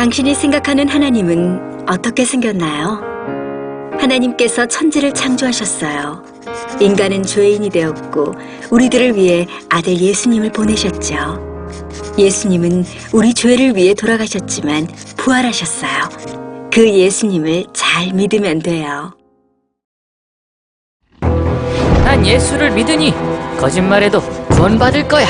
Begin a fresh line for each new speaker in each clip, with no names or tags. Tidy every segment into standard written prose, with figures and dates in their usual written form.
당신이 생각하는 하나님은 어떻게 생겼나요? 하나님께서 천지를 창조하셨어요. 인간은 죄인이 되었고 우리들을 위해 아들 예수님을 보내셨죠. 예수님은 우리 죄를 위해 돌아가셨지만 부활하셨어요. 그 예수님을 잘 믿으면 돼요.
난 예수를 믿으니 거짓말해도 구원받을 거야.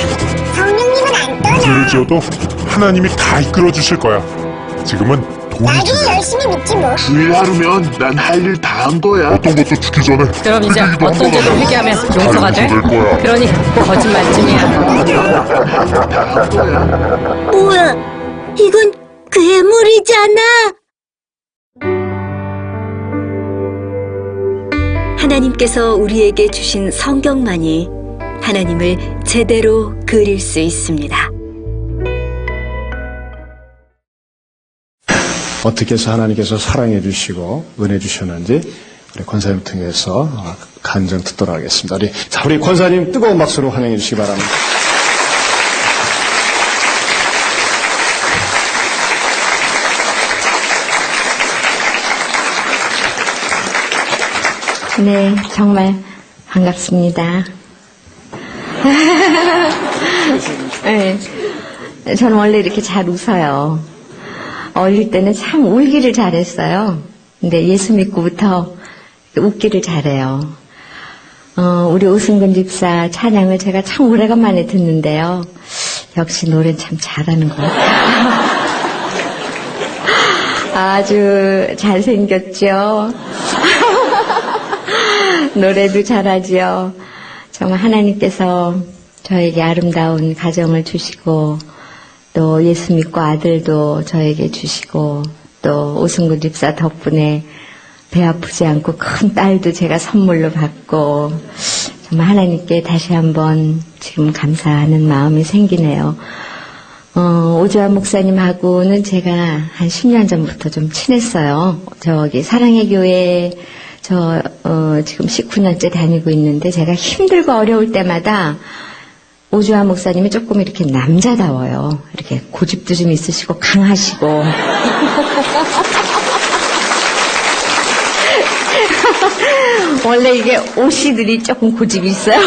성령님은 안 떠나.
죄를 지어도 하나님이 다 이끌어 주실 거야. 지금은 돈이
나중에
중요해.
열심히 믿지 뭐.
주일 하루면 난 할 일 다 한 거야.
어떤 것도 죽기 전에
그럼 이제
회개기도
어떤
한번
죄도
하면
회개하면
다
용서가 돼?
용서될 거야.
그러니 거짓말쯤이야.
뭐야? 이건 괴물이잖아.
하나님께서 우리에게 주신 성경만이 하나님을 제대로 그릴 수 있습니다.
어떻게 해서 하나님께서 사랑해 주시고 은혜 주셨는지 우리 권사님 통해서 간증 듣도록 하겠습니다. 우리 권사님 뜨거운 박수로 환영해 주시기 바랍니다.
네, 정말 반갑습니다. 네, 저는 원래 이렇게 잘 웃어요. 어릴 때는 참 울기를 잘했어요. 근데 예수 믿고부터 웃기를 잘해요. 우리 오승근 집사 찬양을 제가 참 오래간만에 듣는데요. 역시 노래는 참 잘하는 것 같아요. 아주 잘생겼죠. 노래도 잘하지요. 정말 하나님께서 저에게 아름다운 가정을 주시고 또 예수 믿고 아들도 저에게 주시고 또 오승근 집사 덕분에 배 아프지 않고 큰 딸도 제가 선물로 받고 정말 하나님께 다시 한번 지금 감사하는 마음이 생기네요. 오주환 목사님하고는 제가 한 10년 전부터 좀 친했어요. 저기 사랑의 교회 지금 19년째 다니고 있는데 제가 힘들고 어려울 때마다 오주환 목사님이 조금 이렇게 남자다워요. 이렇게 고집도 좀 있으시고 강하시고. 원래 이게 오씨들이 조금 고집이 있어요.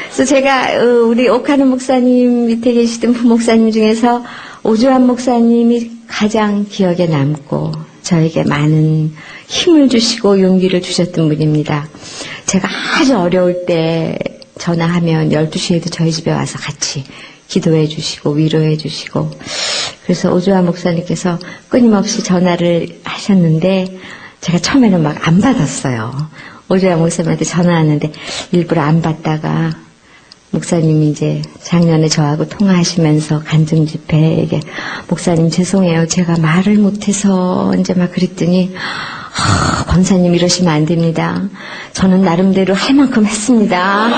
그래서 제가 우리 옥하는 목사님 밑에 계시던 부목사님 중에서 오주환 목사님이 가장 기억에 남고 저에게 많은 힘을 주시고 용기를 주셨던 분입니다. 제가 아주 어려울 때 전화하면 12시에도 저희 집에 와서 같이 기도해 주시고 위로해 주시고 그래서 오주환 목사님께서 끊임없이 전화를 하셨는데 제가 처음에는 막 안 받았어요. 오주환 목사님한테 전화 왔는데 일부러 안 받다가 목사님이 이제 작년에 저하고 통화하시면서 간증 집회에 목사님 죄송해요. 제가 말을 못해서 이제 막 그랬더니 권사님 이러시면 안 됩니다. 저는 나름대로 할 만큼 했습니다.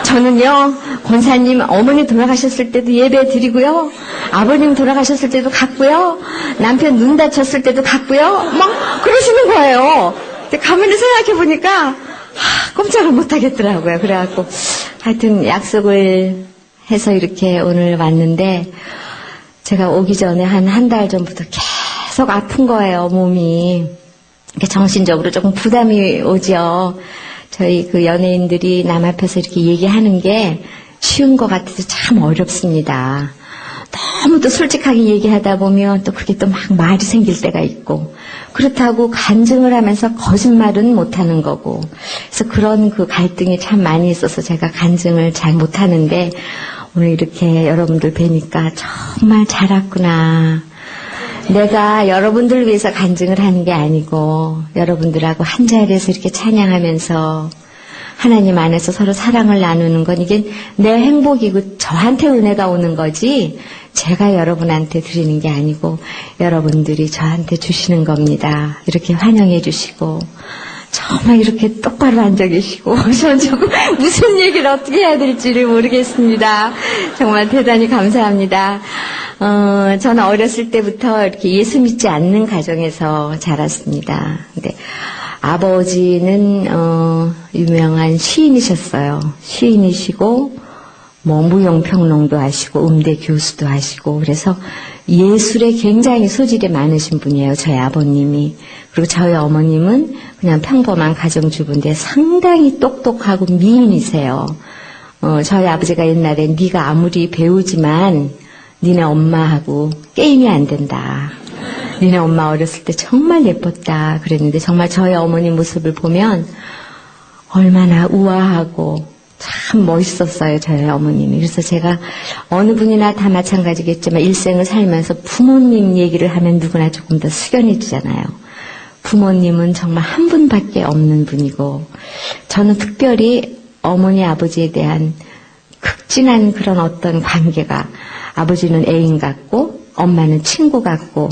저는요 권사님 어머니 돌아가셨을 때도 예배 드리고요. 아버님 돌아가셨을 때도 갔고요. 남편 눈 다쳤을 때도 갔고요. 막 그러시는 거예요. 근데 가만히 생각해 보니까 꼼짝을 못 하겠더라고요. 그래갖고 하여튼 약속을 해서 이렇게 오늘 왔는데 제가 오기 전에 한 달 전부터 계속 아픈 거예요. 몸이. 정신적으로 조금 부담이 오죠. 저희 그 연예인들이 남 앞에서 이렇게 얘기하는 게 쉬운 것 같아서 참 어렵습니다. 너무 또 솔직하게 얘기하다 보면 또 그게 또 막 말이 생길 때가 있고 그렇다고 간증을 하면서 거짓말은 못하는 거고 그래서 그런 그 갈등이 참 많이 있어서 제가 간증을 잘 못하는데 오늘 이렇게 여러분들 뵈니까 정말 잘 왔구나. 내가 여러분들을 위해서 간증을 하는 게 아니고 여러분들하고 한 자리에서 이렇게 찬양하면서 하나님 안에서 서로 사랑을 나누는 건 이게 내 행복이고 저한테 은혜가 오는 거지 제가 여러분한테 드리는 게 아니고 여러분들이 저한테 주시는 겁니다. 이렇게 환영해 주시고 정말 이렇게 똑바로 앉아 계시고 전 조금 무슨 얘기를 어떻게 해야 될지를 모르겠습니다. 정말 대단히 감사합니다. 저는 어렸을 때부터 이렇게 예수 믿지 않는 가정에서 자랐습니다. 근데 아버지는 유명한 시인이셨어요. 시인이시고 뭐 무용평론도 하시고 음대 교수도 하시고 그래서 예술에 굉장히 소질이 많으신 분이에요. 저희 아버님이. 그리고 저희 어머님은 그냥 평범한 가정주부인데 상당히 똑똑하고 미인이세요. 저희 아버지가 옛날에 네가 아무리 배우지만 니네 엄마하고 게임이 안 된다. 니네 엄마 어렸을 때 정말 예뻤다 그랬는데 정말 저희 어머니 모습을 보면 얼마나 우아하고 참 멋있었어요, 저희 어머님이. 그래서 제가 어느 분이나 다 마찬가지겠지만 일생을 살면서 부모님 얘기를 하면 누구나 조금 더 숙연해지잖아요. 부모님은 정말 한 분밖에 없는 분이고 저는 특별히 어머니 아버지에 대한 극진한 그런 어떤 관계가 아버지는 애인 같고 엄마는 친구 같고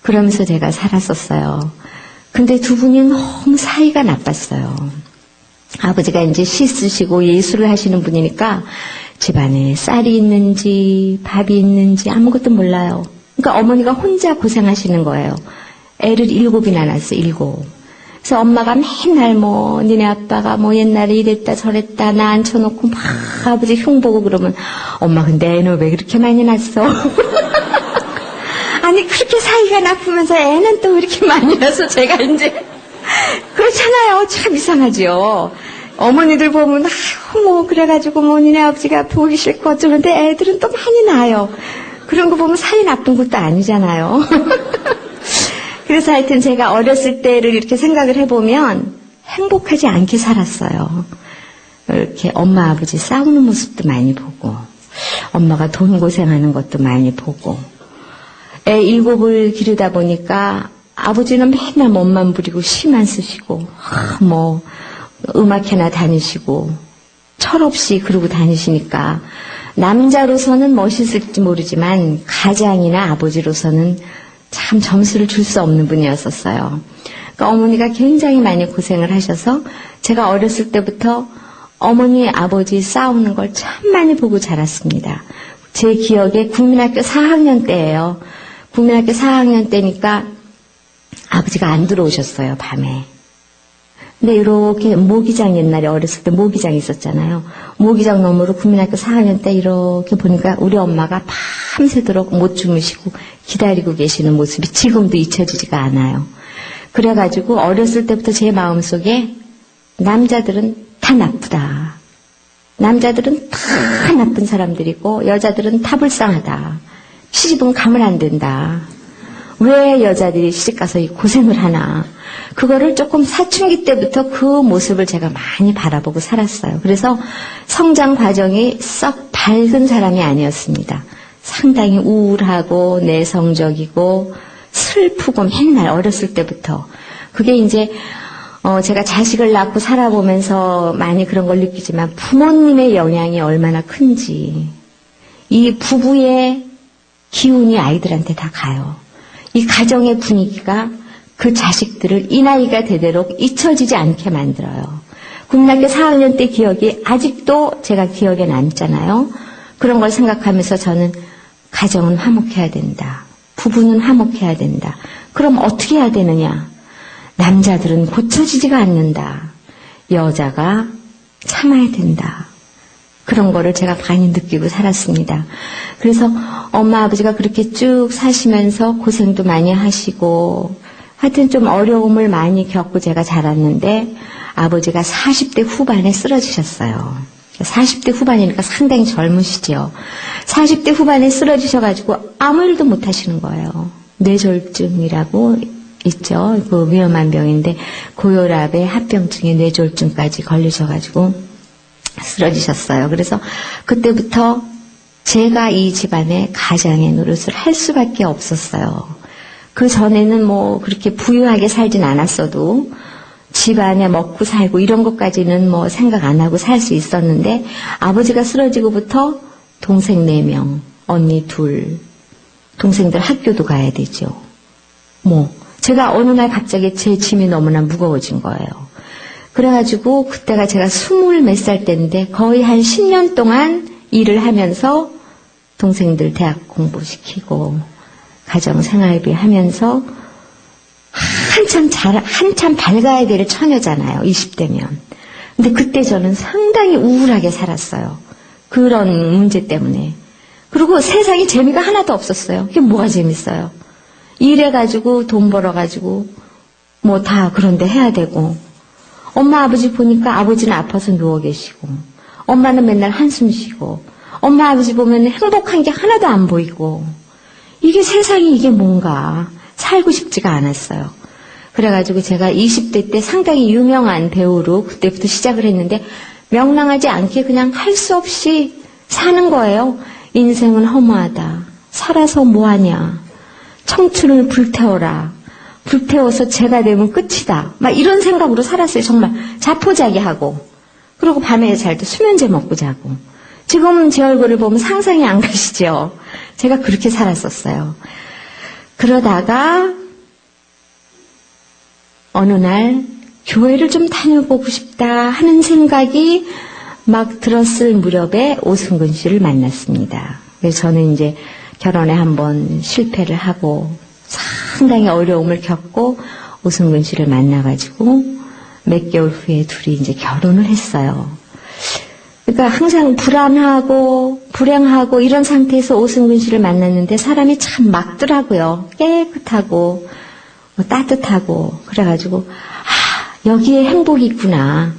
그러면서 제가 살았었어요. 근데 두 분이 너무 사이가 나빴어요. 아버지가 이제 시 쓰시고 예술을 하시는 분이니까 집안에 쌀이 있는지 밥이 있는지 아무것도 몰라요. 그러니까 어머니가 혼자 고생하시는 거예요. 애를 7이나 낳았어요. 7. 그래서 엄마가 맨날 뭐 니네 아빠가 뭐 옛날에 이랬다 저랬다 나 앉혀놓고 막 아버지 흉보고 그러면 엄마 근데 애는 왜 그렇게 많이 낳았어? 아니 그렇게 사이가 나쁘면서 애는 또 왜 이렇게 많이 낳아서 제가 이제 그렇잖아요. 참 이상하죠. 어머니들 보면 뭐 그래가지고 뭐 니네 아버지가 보기 싫고 어쩌는데 애들은 또 많이 낳아요. 그런 거 보면 사이 나쁜 것도 아니잖아요. 그래서 하여튼 제가 어렸을 때를 이렇게 생각을 해보면 행복하지 않게 살았어요. 이렇게 엄마 아버지 싸우는 모습도 많이 보고 엄마가 돈 고생하는 것도 많이 보고 애 7을 기르다 보니까 아버지는 맨날 몸만 부리고 시만 쓰시고 뭐 음악회나 다니시고 철없이 그러고 다니시니까 남자로서는 멋있을지 모르지만 가장이나 아버지로서는 참 점수를 줄 수 없는 분이었었어요. 그러니까 어머니가 굉장히 많이 고생을 하셔서 제가 어렸을 때부터 어머니 아버지 싸우는 걸 참 많이 보고 자랐습니다. 제 기억에 국민학교 4학년 때예요. 국민학교 4학년 때니까 아버지가 안 들어오셨어요, 밤에. 근데 이렇게 모기장 옛날에 어렸을 때 모기장 있었잖아요. 모기장 너머로 국민학교 4학년 때 이렇게 보니까 우리 엄마가 밤새도록 못 주무시고 기다리고 계시는 모습이 지금도 잊혀지지가 않아요. 그래가지고 어렸을 때부터 제 마음속에 남자들은 다 나쁘다. 남자들은 다 나쁜 사람들이고 여자들은 다 불쌍하다. 시집은 가면 안 된다. 왜 여자들이 시집가서 이 고생을 하나. 그거를 조금 사춘기 때부터 그 모습을 제가 많이 바라보고 살았어요. 그래서 성장 과정이 썩 밝은 사람이 아니었습니다. 상당히 우울하고 내성적이고 슬프고 맨날 어렸을 때부터. 그게 이제 제가 자식을 낳고 살아보면서 많이 그런 걸 느끼지만 부모님의 영향이 얼마나 큰지 이 부부의 기운이 아이들한테 다 가요. 이 가정의 분위기가 그 자식들을 이 나이가 되도록 잊혀지지 않게 만들어요. 국민학교 4학년 때 기억이 아직도 제가 기억에 남잖아요. 그런 걸 생각하면서 저는 가정은 화목해야 된다. 부부는 화목해야 된다. 그럼 어떻게 해야 되느냐? 남자들은 고쳐지지가 않는다. 여자가 참아야 된다. 그런 거를 제가 많이 느끼고 살았습니다. 그래서 엄마 아버지가 그렇게 쭉 사시면서 고생도 많이 하시고 하여튼 좀 어려움을 많이 겪고 제가 자랐는데 아버지가 40대 후반에 쓰러지셨어요. 40대 후반이니까 상당히 젊으시죠. 40대 후반에 쓰러지셔가지고 아무 일도 못 하시는 거예요. 뇌졸중이라고 있죠. 그 위험한 병인데 고혈압에 합병증에 뇌졸중까지 걸리셔가지고 쓰러지셨어요. 그래서 그때부터 제가 이 집안의 가장의 노릇을 할 수밖에 없었어요. 그 전에는 뭐 그렇게 부유하게 살진 않았어도 집안에 먹고 살고 이런 것까지는 뭐 생각 안 하고 살 수 있었는데 아버지가 쓰러지고부터 동생 4명, 언니 2, 동생들 학교도 가야 되죠. 뭐 제가 어느 날 갑자기 제 짐이 너무나 무거워진 거예요. 그래가지고 그때가 제가 20몇 살 때인데 거의 한 10년 동안 일을 하면서 동생들 대학 공부시키고 가정생활비 하면서 한참 밝아야 될 처녀잖아요. 20대면. 근데 그때 저는 상당히 우울하게 살았어요. 그런 문제 때문에. 그리고 세상에 재미가 하나도 없었어요. 이게 뭐가 재밌어요? 일해가지고 돈 벌어가지고 뭐 다 그런데 해야 되고, 엄마 아버지 보니까 아버지는 아파서 누워 계시고, 엄마는 맨날 한숨 쉬고, 엄마 아버지 보면 행복한 게 하나도 안 보이고, 이게 세상이 이게 뭔가 살고 싶지가 않았어요. 그래가지고 제가 20대 때 상당히 유명한 배우로 그때부터 시작을 했는데, 명랑하지 않게 그냥 할 수 없이 사는 거예요. 인생은 허무하다. 살아서 뭐하냐. 청춘을 불태워라. 불태워서 제가 되면 끝이다. 막 이런 생각으로 살았어요. 정말 자포자기하고. 그리고 밤에 잘 때 수면제 먹고 자고. 지금 제 얼굴을 보면 상상이 안 가시죠? 제가 그렇게 살았었어요. 그러다가 어느 날 교회를 좀 다녀보고 싶다 하는 생각이 막 들었을 무렵에 오승근 씨를 만났습니다. 그래서 저는 이제 결혼에 한번 실패를 하고 상당히 어려움을 겪고 오승근 씨를 만나가지고 몇 개월 후에 둘이 이제 결혼을 했어요. 그러니까 항상 불안하고 불행하고 이런 상태에서 오승근 씨를 만났는데 사람이 참 맑더라고요. 깨끗하고 따뜻하고. 그래가지고 여기에 행복이 있구나.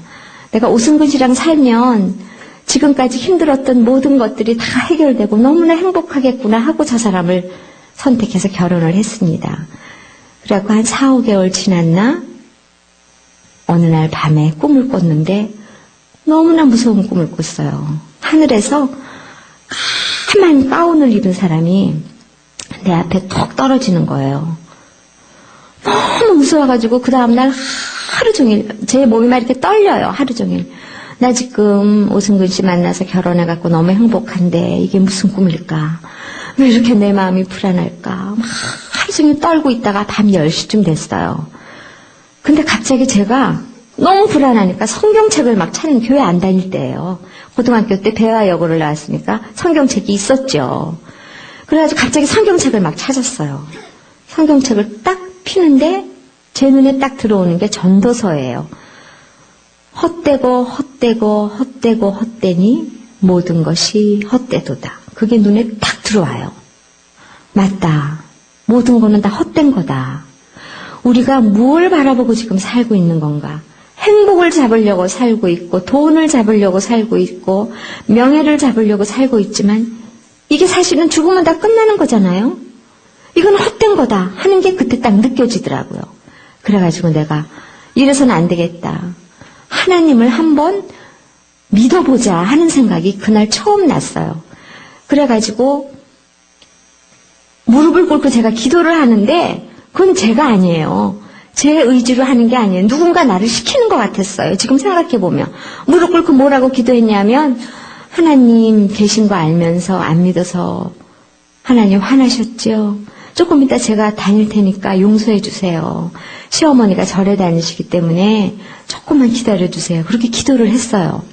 내가 오승근 씨랑 살면 지금까지 힘들었던 모든 것들이 다 해결되고 너무나 행복하겠구나 하고 저 사람을 선택해서 결혼을 했습니다. 그래갖고 한 4, 5개월 지났나? 어느 날 밤에 꿈을 꿨는데 너무나 무서운 꿈을 꿨어요. 하늘에서 까만 가운을 입은 사람이 내 앞에 톡 떨어지는 거예요. 너무 무서워가지고 그 다음날 하루 종일 제 몸이 막 이렇게 떨려요. 하루 종일. 나 지금 오승근 씨 만나서 결혼해갖고 너무 행복한데 이게 무슨 꿈일까? 왜 이렇게 내 마음이 불안할까? 막 하루 종일 떨고 있다가 밤 10시쯤 됐어요. 근데 갑자기 제가 너무 불안하니까 성경책을 막 찾는, 교회 안 다닐 때예요. 고등학교 때 배화여고를 나왔으니까 성경책이 있었죠. 그래가지고 갑자기 성경책을 막 찾았어요. 성경책을 딱 피는데 제 눈에 딱 들어오는 게 전도서예요. 헛되고 헛되고 헛되고 헛되니 모든 것이 헛되도다. 그게 눈에 딱 들어와요. 맞다. 모든 거는 다 헛된 거다. 우리가 뭘 바라보고 지금 살고 있는 건가? 행복을 잡으려고 살고 있고, 돈을 잡으려고 살고 있고, 명예를 잡으려고 살고 있지만 이게 사실은 죽으면 다 끝나는 거잖아요. 이건 헛된 거다 하는 게 그때 딱 느껴지더라고요. 그래가지고 내가 이래서는 안 되겠다. 하나님을 한번 믿어보자 하는 생각이 그날 처음 났어요. 그래가지고 무릎을 꿇고 제가 기도를 하는데 그건 제가 아니에요. 제 의지로 하는 게 아니에요. 누군가 나를 시키는 것 같았어요. 지금 생각해보면. 무릎 꿇고 뭐라고 기도했냐면, 하나님 계신 거 알면서 안 믿어서 하나님 화나셨죠? 조금 이따 제가 다닐 테니까 용서해 주세요. 시어머니가 절에 다니시기 때문에 조금만 기다려 주세요. 그렇게 기도를 했어요.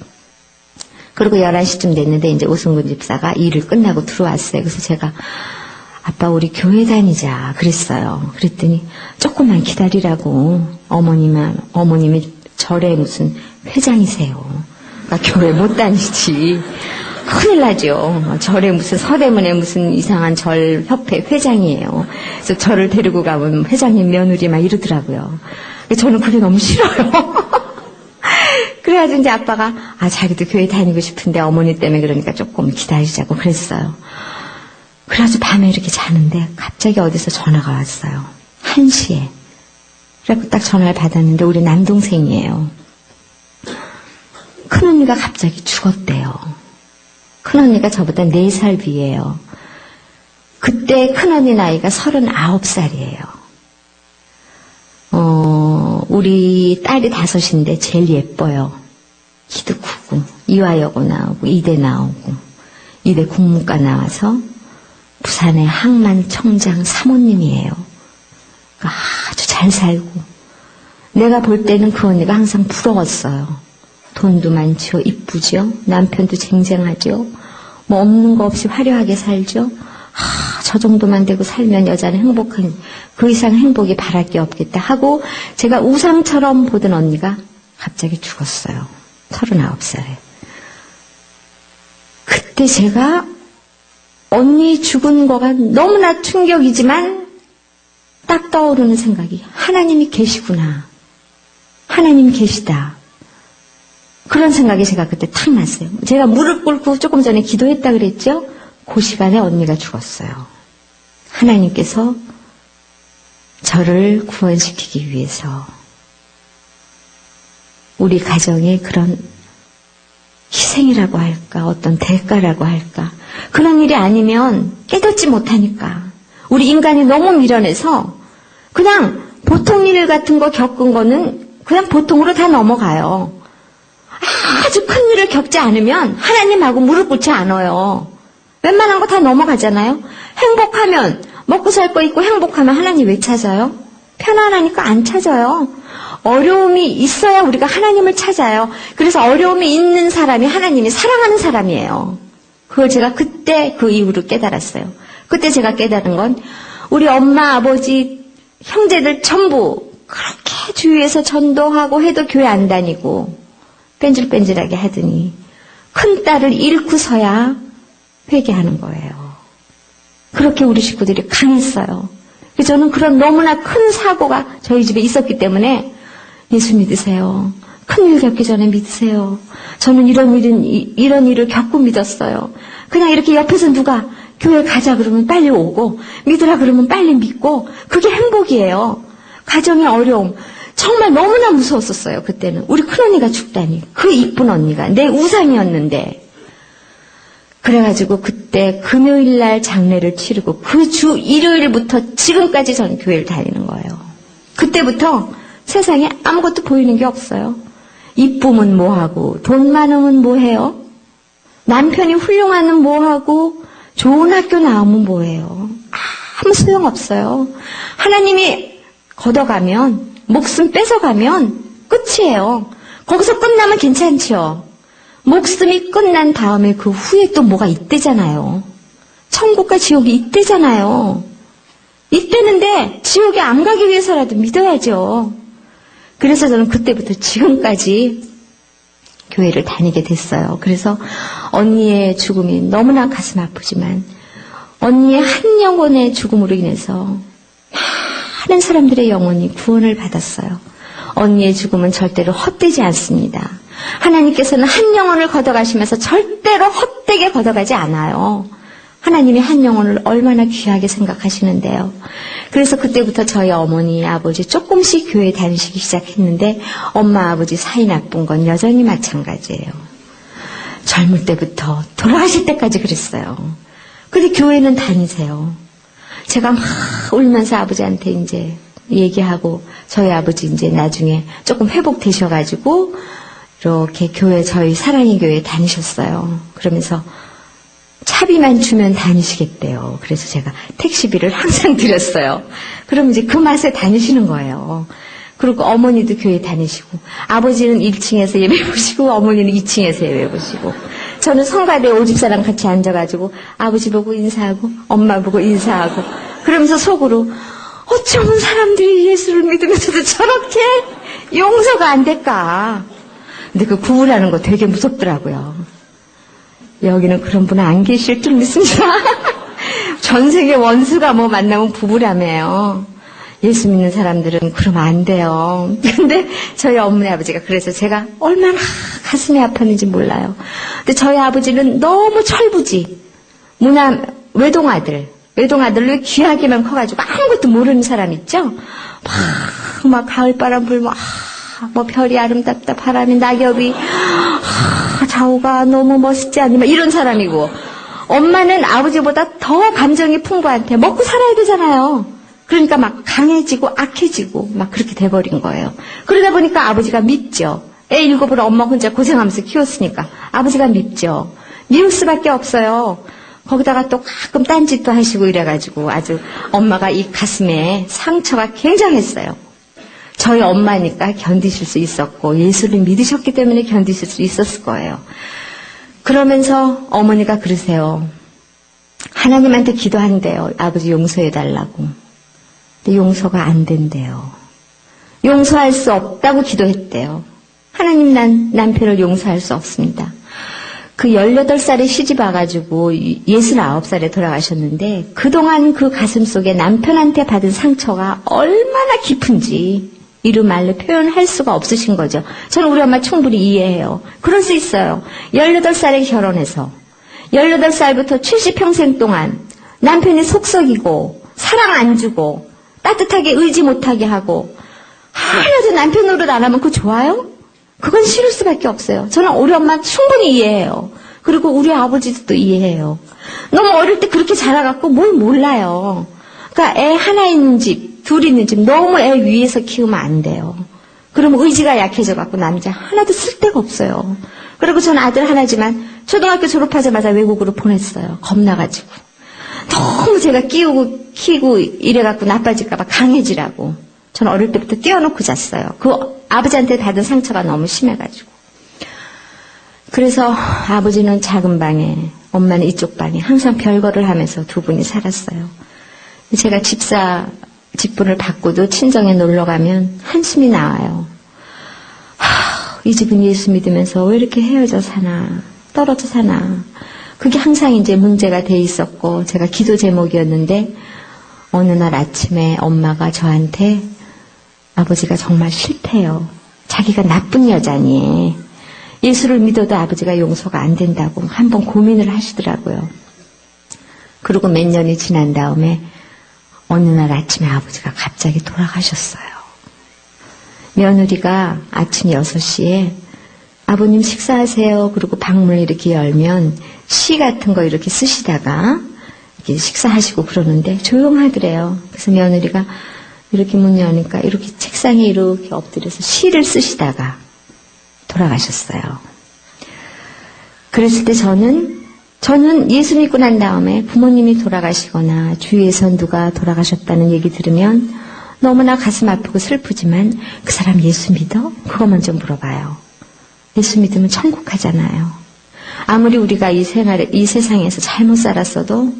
그리고 11시쯤 됐는데 이제 오승근 집사가 일을 끝나고 들어왔어요. 그래서 제가 아빠 우리 교회 다니자 그랬어요. 그랬더니 조금만 기다리라고. 어머님이 절에 무슨 회장이세요. 그러니까 교회 못 다니지. 큰일 나죠. 절에 무슨 서대문에 무슨 이상한 절 협회 회장이에요. 그래서 저를 데리고 가면 회장님 며느리 막 이러더라고요. 저는 그게 너무 싫어요. 그래가지고 이제 아빠가 자기도 교회 다니고 싶은데 어머니 때문에 그러니까 조금 기다리자고 그랬어요. 그래가지고 밤에 이렇게 자는데 갑자기 어디서 전화가 왔어요. 1시에. 그래갖고 딱 전화를 받았는데 우리 남동생이에요. 큰언니가 갑자기 죽었대요. 큰언니가 저보다 4살 위에요. 그때 큰언니 나이가 39살이에요. 우리 딸이 5인데 제일 예뻐요. 키도 크고, 이화여고 나오고, 이대 나오고, 이대 국문과 나와서 부산의 항만청장 사모님이에요. 아주 잘 살고, 내가 볼 때는 그 언니가 항상 부러웠어요. 돈도 많죠, 이쁘죠, 남편도 쟁쟁하죠, 뭐 없는 거 없이 화려하게 살죠. 저 정도만 되고 살면 여자는 행복한, 그 이상 행복이 바랄 게 없겠다 하고 제가 우상처럼 보던 언니가 갑자기 죽었어요. 39살에. 그때 제가 언니 죽은 거가 너무나 충격이지만 딱 떠오르는 생각이 하나님이 계시구나. 하나님이 계시다. 그런 생각이 제가 그때 탁 났어요. 제가 무릎 꿇고 조금 전에 기도했다 그랬죠? 그 시간에 언니가 죽었어요. 하나님께서 저를 구원시키기 위해서 우리 가정에 그런 희생이라고 할까, 어떤 대가라고 할까, 그런 일이 아니면 깨닫지 못하니까 우리 인간이 너무 미련해서 그냥 보통 일 같은 거 겪은 거는 그냥 보통으로 다 넘어가요. 아주 큰 일을 겪지 않으면 하나님하고 무릎 꿇지 않아요. 웬만한 거 다 넘어가잖아요. 행복하면 먹고 살 거 있고 행복하면 하나님 왜 찾아요? 편안하니까 안 찾아요. 어려움이 있어야 우리가 하나님을 찾아요. 그래서 어려움이 있는 사람이 하나님이 사랑하는 사람이에요. 그걸 제가 그때 그 이후로 깨달았어요. 그때 제가 깨달은 건 우리 엄마, 아버지, 형제들 전부 그렇게 주위에서 전도하고 해도 교회 안 다니고 뺀질뺀질하게 하더니 큰 딸을 잃고서야 회개하는 거예요. 그렇게 우리 식구들이 강했어요. 그래서 저는 그런 너무나 큰 사고가 저희 집에 있었기 때문에 예수 믿으세요. 큰일 겪기 전에 믿으세요. 저는 이런 일을 겪고 믿었어요. 그냥 이렇게 옆에서 누가 교회 가자 그러면 빨리 오고 믿으라 그러면 빨리 믿고 그게 행복이에요. 가정의 어려움 정말 너무나 무서웠었어요. 그때는 우리 큰언니가 죽다니 그 이쁜 언니가 내 우상이었는데 그래가지고 그때 금요일날 장례를 치르고 그 주 일요일부터 지금까지 저는 교회를 다니는 거예요. 그때부터 세상에 아무것도 보이는 게 없어요. 이쁨은 뭐하고 돈 많으면 뭐해요? 남편이 훌륭하면 뭐하고 좋은 학교 나오면 뭐해요? 아무 소용없어요. 하나님이 걷어가면 목숨 뺏어가면 끝이에요. 거기서 끝나면 괜찮죠. 목숨이 끝난 다음에 그 후에 또 뭐가 있대잖아요. 천국과 지옥이 있대잖아요. 있대는데 지옥에 안 가기 위해서라도 믿어야죠. 그래서 저는 그때부터 지금까지 교회를 다니게 됐어요. 그래서 언니의 죽음이 너무나 가슴 아프지만 언니의 한 영혼의 죽음으로 인해서 많은 사람들의 영혼이 구원을 받았어요. 언니의 죽음은 절대로 헛되지 않습니다. 하나님께서는 한 영혼을 걷어가시면서 절대로 헛되게 걷어가지 않아요. 하나님이 한 영혼을 얼마나 귀하게 생각하시는데요. 그래서 그때부터 저희 어머니, 아버지 조금씩 교회 다니시기 시작했는데 엄마, 아버지 사이 나쁜 건 여전히 마찬가지예요. 젊을 때부터 돌아가실 때까지 그랬어요. 근데 교회는 다니세요. 제가 막 울면서 아버지한테 이제 얘기하고 저희 아버지 이제 나중에 조금 회복되셔가지고 이렇게 교회 저희 사랑의 교회에 다니셨어요. 그러면서 차비만 주면 다니시겠대요. 그래서 제가 택시비를 항상 드렸어요. 그럼 이제 그 맛에 다니시는 거예요. 그리고 어머니도 교회 다니시고 아버지는 1층에서 예배 보시고 어머니는 2층에서 예배 보시고 저는 성가대 오집사랑 같이 앉아가지고 아버지 보고 인사하고 엄마 보고 인사하고 그러면서 속으로 어쩌면 사람들이 예수를 믿으면서도 저렇게 용서가 안 될까. 근데 그 구분하는 거 되게 무섭더라고요. 여기는 그런 분은 안 계실 줄 믿습니다. 전 세계 원수가 뭐 만나면 부부라며요. 예수 믿는 사람들은 그러면 안 돼요. 근데 저희 어머니 아버지가 그래서 제가 얼마나 가슴이 아팠는지 몰라요. 근데 저희 아버지는 너무 철부지. 외동아들로 귀하게만 커가지고 아무것도 모르는 사람 있죠? 막 가을바람 불면 뭐 별이 아름답다 바람이 낙엽이 좌우가 너무 멋있지 않니 막 이런 사람이고 엄마는 아버지보다 더 감정이 풍부한테 먹고 살아야 되잖아요. 그러니까 막 강해지고 악해지고 막 그렇게 돼버린 거예요. 그러다 보니까 아버지가 밉죠. 애 7을 엄마 혼자 고생하면서 키웠으니까 아버지가 밉죠. 미울 수밖에 없어요. 거기다가 또 가끔 딴짓도 하시고 이래가지고 아주 엄마가 이 가슴에 상처가 굉장했어요. 저희 엄마니까 견디실 수 있었고 예수를 믿으셨기 때문에 견디실 수 있었을 거예요. 그러면서 어머니가 그러세요. 하나님한테 기도한대요. 아버지 용서해달라고. 근데 용서가 안 된대요. 용서할 수 없다고 기도했대요. 하나님 남편을 용서할 수 없습니다. 그 18살에 시집 와가지고 69살에 돌아가셨는데 그동안 그 가슴 속에 남편한테 받은 상처가 얼마나 깊은지 이루 말로 표현할 수가 없으신 거죠. 저는 우리 엄마 충분히 이해해요. 그럴 수 있어요. 18살에 결혼해서 18살부터 70평생 동안 남편이 속썩이고 사랑 안 주고 따뜻하게 의지 못하게 하고 하나도 남편 노릇 안 하면 그거 좋아요? 그건 싫을 수밖에 없어요. 저는 우리 엄마 충분히 이해해요. 그리고 우리 아버지도 또 이해해요. 너무 어릴 때 그렇게 자라갖고 뭘 몰라요. 그러니까 애 하나 있는 집, 둘 있는 집 너무 애 위에서 키우면 안 돼요. 그러면 의지가 약해져갖고 남자 하나도 쓸 데가 없어요. 그리고 저는 아들 하나지만 초등학교 졸업하자마자 외국으로 보냈어요. 겁나가지고. 너무 제가 키우고 이래갖고 나빠질까봐 강해지라고. 저는 어릴 때부터 띄워놓고 잤어요. 그 아버지한테 받은 상처가 너무 심해가지고. 그래서 아버지는 작은 방에, 엄마는 이쪽 방에 항상 별거를 하면서 두 분이 살았어요. 제가 직분을 받고도 친정에 놀러 가면 한숨이 나와요. 이 집은 예수 믿으면서 왜 이렇게 헤어져 사나, 떨어져 사나. 그게 항상 이제 문제가 돼 있었고, 제가 기도 제목이었는데, 어느 날 아침에 엄마가 저한테 아버지가 정말 싫대요. 자기가 나쁜 여자니 예수를 믿어도 아버지가 용서가 안 된다고 한번 고민을 하시더라고요. 그리고 몇 년이 지난 다음에 어느 날 아침에 아버지가 갑자기 돌아가셨어요. 며느리가 아침 6시에 아버님 식사하세요. 그리고 방문을 이렇게 열면 시 같은 거 이렇게 쓰시다가 이렇게 식사하시고 그러는데 조용하더래요. 그래서 며느리가 이렇게 문 여니까 이렇게 책상에 이렇게 엎드려서 시를 쓰시다가 돌아가셨어요. 그랬을 때 저는 예수 믿고 난 다음에 부모님이 돌아가시거나 주위에서 누가 돌아가셨다는 얘기 들으면 너무나 가슴 아프고 슬프지만 그 사람 예수 믿어? 그거 먼저 물어봐요. 예수 믿으면 천국 가잖아요. 아무리 우리가 이 세상에서 잘못 살았어도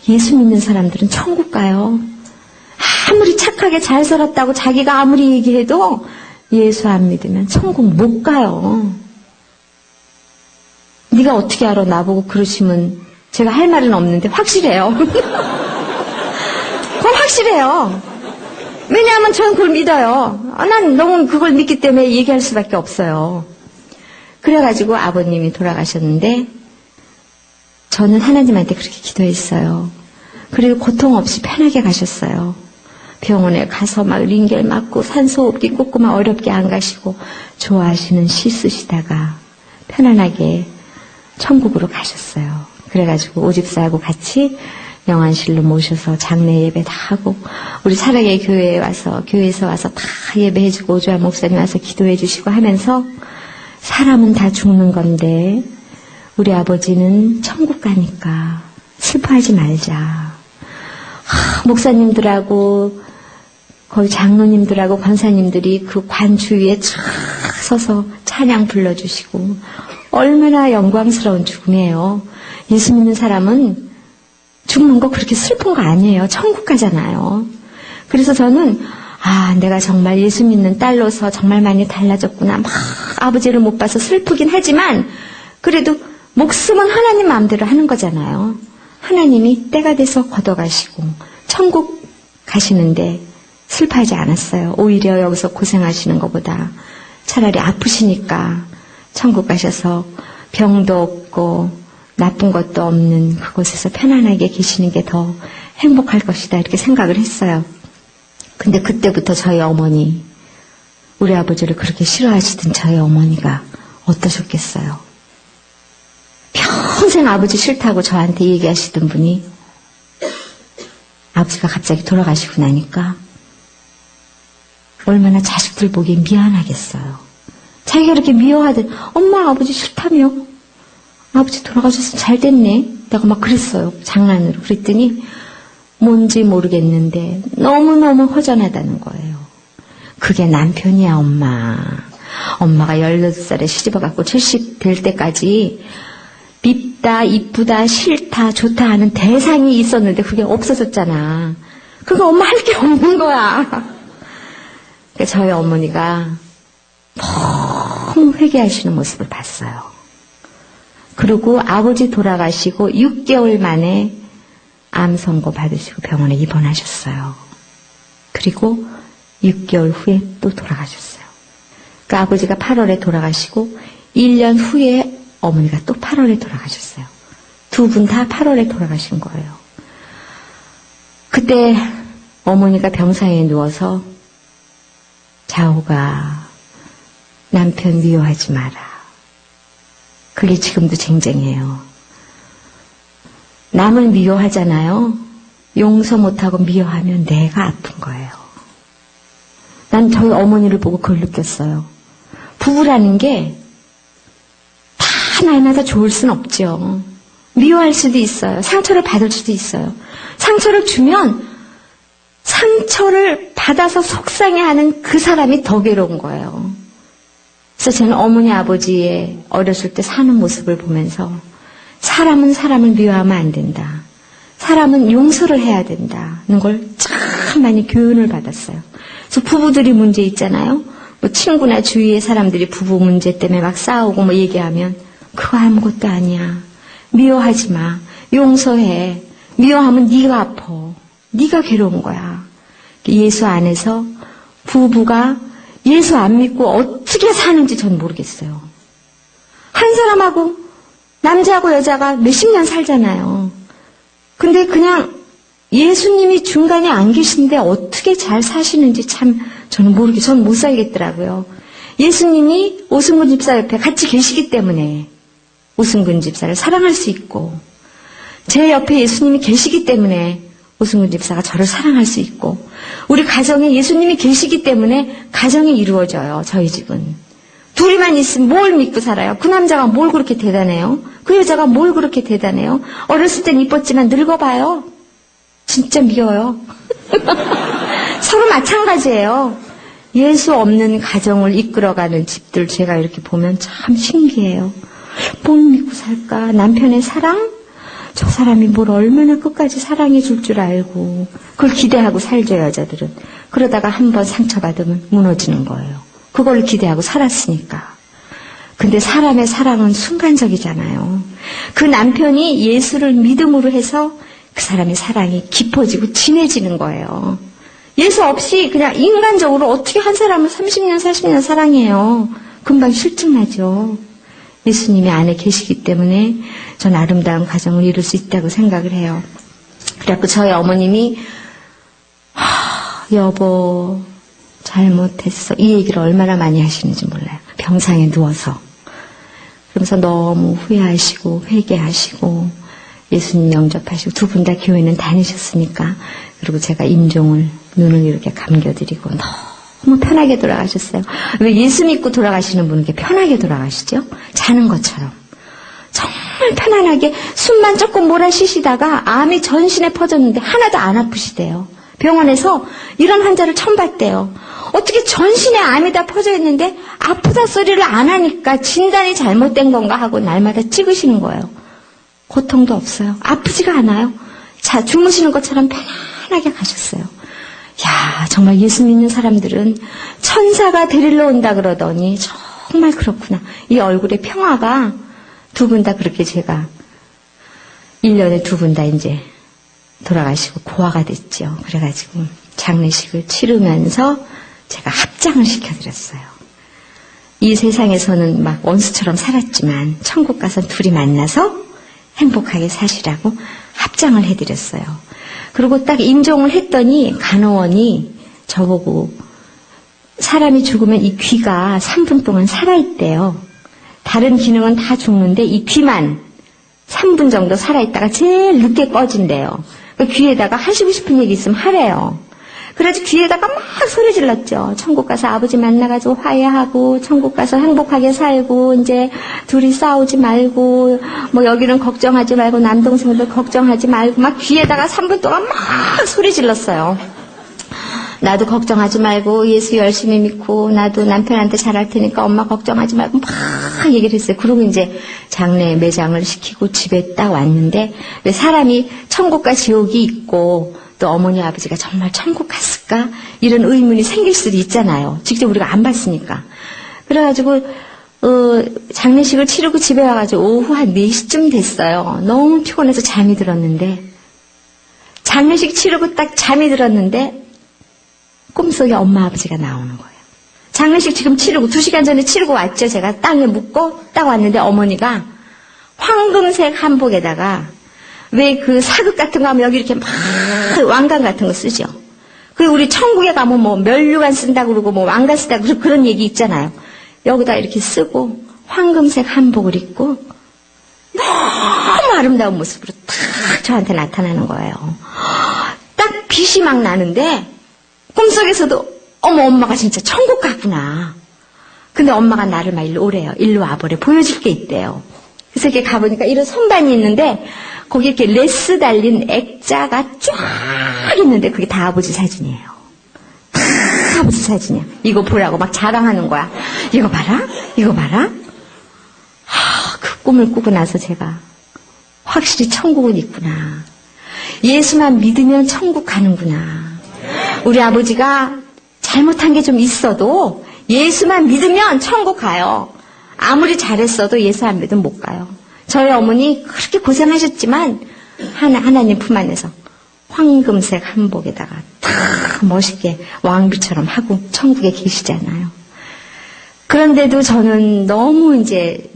예수 믿는 사람들은 천국 가요. 아무리 착하게 잘 살았다고 자기가 아무리 얘기해도 예수 안 믿으면 천국 못 가요. 네가 어떻게 알아? 나보고 그러시면 제가 할 말은 없는데 확실해요. 그건 확실해요. 왜냐하면 저는 그걸 믿어요. 난 너무 그걸 믿기 때문에 얘기할 수밖에 없어요. 그래가지고 아버님이 돌아가셨는데 저는 하나님한테 그렇게 기도했어요. 그리고 고통 없이 편하게 가셨어요. 병원에 가서 막 링겔 맞고 산소호흡기 꽂고 막 어렵게 안 가시고 좋아하시는 시 쓰시다가 편안하게 천국으로 가셨어요. 그래가지고 오집사하고 같이 영안실로 모셔서 장례 예배 다 하고 우리 사랑의 교회에서 와서 다 예배해주고 오주환 목사님 와서 기도해주시고 하면서 사람은 다 죽는 건데 우리 아버지는 천국 가니까 슬퍼하지 말자. 목사님들하고 거기 장로님들하고 권사님들이 그 관 주위에 쫙 서서 찬양 불러주시고 얼마나 영광스러운 죽음이에요. 예수 믿는 사람은 죽는 거 그렇게 슬픈 거 아니에요. 천국 가잖아요. 그래서 저는 내가 정말 예수 믿는 딸로서 정말 많이 달라졌구나. 막 아버지를 못 봐서 슬프긴 하지만 그래도 목숨은 하나님 마음대로 하는 거잖아요. 하나님이 때가 돼서 걷어가시고 천국 가시는데 슬퍼하지 않았어요. 오히려 여기서 고생하시는 것보다 차라리 아프시니까 천국 가셔서 병도 없고 나쁜 것도 없는 그곳에서 편안하게 계시는 게 더 행복할 것이다 이렇게 생각을 했어요. 근데 그때부터 저희 어머니, 우리 아버지를 그렇게 싫어하시던 저희 어머니가 어떠셨겠어요? 평생 아버지 싫다고 저한테 얘기하시던 분이 아버지가 갑자기 돌아가시고 나니까 얼마나 자식들 보기에 미안하겠어요. 자기가 이렇게 미워하던 엄마 아버지 싫다며 아버지 돌아가셔서 잘 됐네. 내가 막 그랬어요. 장난으로. 그랬더니 뭔지 모르겠는데 너무너무 허전하다는 거예요. 그게 남편이야 엄마. 엄마가 18살에 시집와갖고 70 될 때까지 밉다, 이쁘다, 싫다, 좋다 하는 대상이 있었는데 그게 없어졌잖아. 그거 엄마 할 게 없는 거야. 그러니까 저희 어머니가 너무 회개하시는 모습을 봤어요. 그리고 아버지 돌아가시고 6개월 만에 암 선고 받으시고 병원에 입원하셨어요. 그리고 6개월 후에 또 돌아가셨어요. 그 아버지가 8월에 돌아가시고 1년 후에 어머니가 또 8월에 돌아가셨어요. 두 분 다 8월에 돌아가신 거예요. 그때 어머니가 병상에 누워서 자호가 남편 미워하지 마라. 그게 지금도 쟁쟁해요. 남을 미워하잖아요. 용서 못하고 미워하면 내가 아픈 거예요. 난 저희 어머니를 보고 그걸 느꼈어요. 부부라는 게 다 날마다 좋을 순 없죠. 미워할 수도 있어요. 상처를 받을 수도 있어요. 상처를 주면 상처를 받아서 속상해하는 그 사람이 더 괴로운 거예요. 그래서 저는 어머니 아버지의 어렸을 때 사는 모습을 보면서 사람은 사람을 미워하면 안 된다. 사람은 용서를 해야 된다는 걸 참 많이 교훈을 받았어요. 그래서 부부들이 문제 있잖아요. 뭐 친구나 주위의 사람들이 부부 문제 때문에 막 싸우고 뭐 얘기하면 그거 아무것도 아니야. 미워하지 마. 용서해. 미워하면 네가 아파. 네가 괴로운 거야. 예수 안에서 부부가 예수 안 믿고 어떻게 사는지 전 모르겠어요. 한 사람하고 남자하고 여자가 몇십 년 살잖아요. 근데 그냥 예수님이 중간에 안 계신데 어떻게 잘 사시는지 참 저는 모르겠어요. 저는 못 살겠더라고요. 예수님이 오승근 집사 옆에 같이 계시기 때문에 오승근 집사를 사랑할 수 있고 제 옆에 예수님이 계시기 때문에 오승근 집사가 저를 사랑할 수 있고 우리 가정에 예수님이 계시기 때문에 가정이 이루어져요. 저희 집은. 둘이만 있으면 뭘 믿고 살아요? 그 남자가 뭘 그렇게 대단해요? 그 여자가 뭘 그렇게 대단해요? 어렸을 땐 이뻤지만 늙어봐요. 진짜 미워요. 서로 마찬가지예요. 예수 없는 가정을 이끌어가는 집들 제가 이렇게 보면 참 신기해요. 뭘 믿고 살까? 남편의 사랑? 저 사람이 뭘 얼마나 끝까지 사랑해 줄 줄 알고 그걸 기대하고 살죠, 여자들은. 그러다가 한번 상처받으면 무너지는 거예요. 그걸 기대하고 살았으니까. 근데 사람의 사랑은 순간적이잖아요. 그 남편이 예수를 믿음으로 해서 그 사람의 사랑이 깊어지고 진해지는 거예요. 예수 없이 그냥 인간적으로 어떻게 한 사람을 30년, 40년 사랑해요. 금방 실증나죠. 예수님이 안에 계시기 때문에 전 아름다운 가정을 이룰 수 있다고 생각을 해요. 그래갖고 저희 어머님이 여보 잘못했어 이 얘기를 얼마나 많이 하시는지 몰라요. 병상에 누워서 그러면서 너무 후회하시고 회개하시고 예수님 영접하시고 두 분 다 교회는 다니셨으니까 그리고 제가 임종을 눈을 이렇게 감겨드리고 너무 편하게 돌아가셨어요. 왜 예수 믿고 돌아가시는 분은 이렇게 편하게 돌아가시죠? 자는 것처럼. 정말 편안하게 숨만 조금 몰아쉬시다가 암이 전신에 퍼졌는데 하나도 안 아프시대요. 병원에서 이런 환자를 처음 봤대요. 어떻게 전신에 암이 다 퍼져 있는데 아프다 소리를 안 하니까 진단이 잘못된 건가 하고 날마다 찍으시는 거예요. 고통도 없어요. 아프지가 않아요. 자, 주무시는 것처럼 편안하게 가셨어요. 야, 정말 예수 믿는 사람들은 천사가 데리러 온다 그러더니 정말 그렇구나. 이 얼굴의 평화가 두 분 다 그렇게 제가 1년에 두 분 다 이제 돌아가시고 고아가 됐죠. 그래가지고 장례식을 치르면서 제가 합장을 시켜드렸어요. 이 세상에서는 막 원수처럼 살았지만 천국 가서 둘이 만나서 행복하게 사시라고 합장을 해드렸어요. 그리고 딱 임종을 했더니 간호원이 저보고 사람이 죽으면 이 귀가 3분 동안 살아있대요. 다른 기능은 다 죽는데 이 귀만 3분 정도 살아있다가 제일 늦게 꺼진대요. 그 귀에다가 하시고 싶은 얘기 있으면 하래요. 그래서 귀에다가 막 소리 질렀죠. 천국 가서 아버지 만나가지고 화해하고 천국 가서 행복하게 살고 이제 둘이 싸우지 말고 뭐 여기는 걱정하지 말고 남동생들 걱정하지 말고 막 귀에다가 3분 동안 막 소리 질렀어요. 나도 걱정하지 말고 예수 열심히 믿고 나도 남편한테 잘할 테니까 엄마 걱정하지 말고 막 얘기를 했어요. 그리고 이제 장례 매장을 시키고 집에 딱 왔는데 왜 사람이 천국과 지옥이 있고 또 어머니 아버지가 정말 천국 갔을까? 이런 의문이 생길 수도 있잖아요. 직접 우리가 안 봤으니까. 그래가지고 장례식을 치르고 집에 와가지고 오후 한 4시쯤 됐어요. 너무 피곤해서 잠이 들었는데, 장례식 치르고 딱 잠이 들었는데, 꿈속에 엄마 아버지가 나오는 거예요. 장례식 지금 치르고 2시간 전에 치르고 왔죠. 제가 땅에 묻고 딱 왔는데 어머니가 황금색 한복에다가 왜 그 사극 같은 거 하면 여기 이렇게 막 왕관 같은 거 쓰죠. 그리고 우리 천국에 가면 뭐 면류관 쓴다고 그러고 뭐 왕관 쓴다고 그러고 그런 얘기 있잖아요. 여기다 이렇게 쓰고 황금색 한복을 입고 너무 아름다운 모습으로 딱 저한테 나타나는 거예요. 딱 빛이 막 나는데 꿈속에서도 어머 엄마가 진짜 천국 같구나. 근데 엄마가 나를 막 일로 오래요. 일로 와보래. 보여줄 게 있대요. 그래서 이렇게 가보니까 이런 선반이 있는데 거기 이렇게 레스 달린 액자가 쫙 있는데 그게 다 아버지 사진이에요. 다 아버지 사진이야. 이거 보라고 막 자랑하는 거야. 이거 봐라. 이거 봐라. 그 꿈을 꾸고 나서 제가 확실히 천국은 있구나. 예수만 믿으면 천국 가는구나. 우리 아버지가 잘못한 게 좀 있어도 예수만 믿으면 천국 가요. 아무리 잘했어도 예수 안 믿으면 못 가요. 저희 어머니 그렇게 고생하셨지만 하나님 품 안에서 황금색 한복에다가 다 멋있게 왕비처럼 하고 천국에 계시잖아요. 그런데도 저는 너무 이제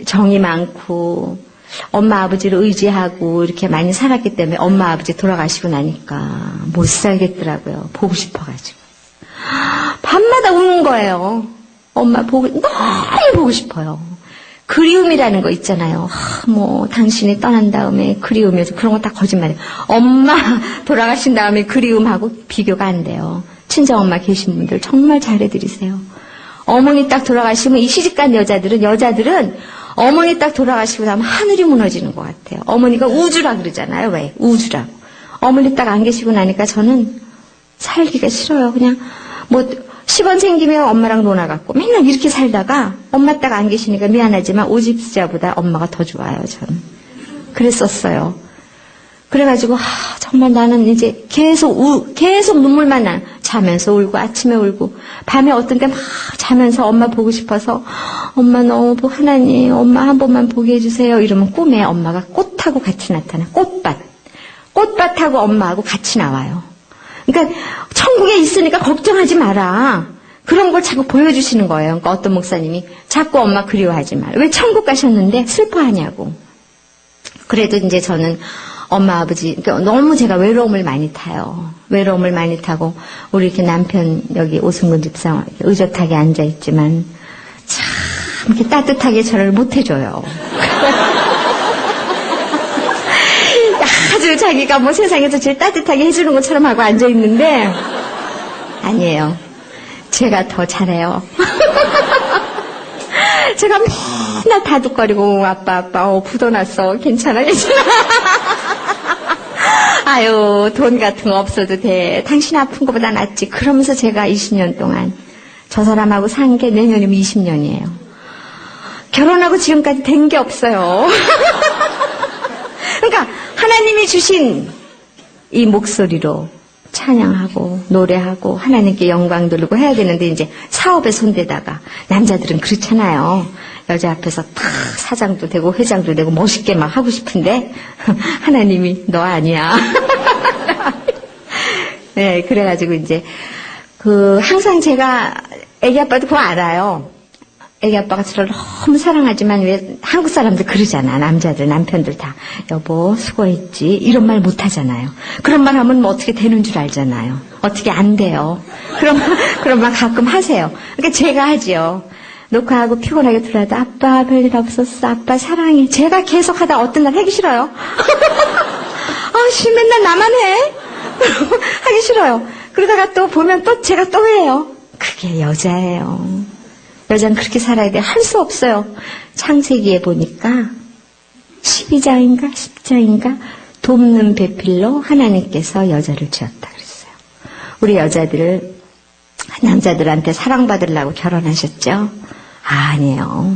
정이 많고 엄마 아버지를 의지하고 이렇게 많이 살았기 때문에 엄마 아버지 돌아가시고 나니까 못 살겠더라고요. 보고 싶어가지고. 밤마다 우는 거예요. 엄마 너무 보고 싶어요. 그리움이라는 거 있잖아요. 뭐 당신이 떠난 다음에 그리움이어서 그런 거 다 거짓말이에요. 엄마 돌아가신 다음에 그리움하고 비교가 안 돼요. 친정엄마 계신 분들 정말 잘해드리세요. 어머니 딱 돌아가시면 이 시집간 여자들은 어머니 딱 돌아가시고 나면 하늘이 무너지는 것 같아요. 어머니가 우주라 그러잖아요. 왜? 우주라고. 어머니 딱 안 계시고 나니까 저는 살기가 싫어요. 그냥 뭐 10원 생기면 엄마랑 놀아갖고 맨날 이렇게 살다가 엄마 딱 안 계시니까 미안하지만 오집스자보다 엄마가 더 좋아요. 저는. 그랬었어요. 그래가지고 정말 나는 이제 계속 눈물만 나. 자면서 울고 아침에 울고 밤에 어떤 때 막 자면서 엄마 보고 싶어서 엄마 너무 하나님 엄마 한 번만 보게 해주세요. 이러면 꿈에 엄마가 꽃하고 같이 나타나. 꽃밭하고 엄마하고 같이 나와요. 그러니까 천국에 있으니까 걱정하지 마라. 그런 걸 자꾸 보여주시는 거예요. 그러니까 어떤 목사님이 자꾸 엄마 그리워하지 마라. 왜 천국 가셨는데 슬퍼하냐고. 그래도 이제 저는 엄마 아버지 그러니까 너무 제가 외로움을 많이 타요. 외로움을 많이 타고 우리 이렇게 남편 여기 오승근 집사 의젓하게 앉아 있지만 참 이렇게 따뜻하게 저를 못 해줘요. 아주 자기가 뭐 세상에서 제일 따뜻하게 해주는 것처럼 하고 앉아 있는데 아니에요. 제가 더 잘해요. 제가 맨날 다독거리고 아빠 부도났어. 괜찮아. 아유 돈 같은 거 없어도 돼. 당신 아픈 것보다 낫지. 그러면서 제가 20년 동안 저 사람하고 산 게 내년이면 20년이에요. 결혼하고 지금까지 된 게 없어요. 그러니까 하나님이 주신 이 목소리로 찬양하고 노래하고 하나님께 영광 돌리고 해야 되는데 이제 사업에 손대다가 남자들은 그렇잖아요. 여자 앞에서 탁 사장도 되고 회장도 되고 멋있게 막 하고 싶은데 하나님이 너 아니야. 네, 그래가지고 이제 항상 제가 애기 아빠도 그거 알아요. 애기 아빠가 저를 너무 사랑하지만 왜 한국 사람들 그러잖아. 남자들 남편들 다 여보 수고했지 이런 말 못하잖아요. 그런 말 하면 뭐 어떻게 되는 줄 알잖아요. 어떻게 안 돼요. 그런 말 가끔 하세요. 그러니까 제가 하지요. 녹화하고 피곤하게 들어와도 아빠 별일 없었어. 아빠 사랑해. 제가 계속 하다 어떤 날 하기 싫어요. 맨날 나만 해. 하기 싫어요. 그러다가 또 보면 또 제가 또 해요. 그게 여자예요. 여자는 그렇게 살아야 돼. 할 수 없어요. 창세기에 보니까 12장인가 10장인가 돕는 배필로 하나님께서 여자를 지었다 그랬어요. 우리 여자들을 남자들한테 사랑받으려고 결혼하셨죠? 아니에요.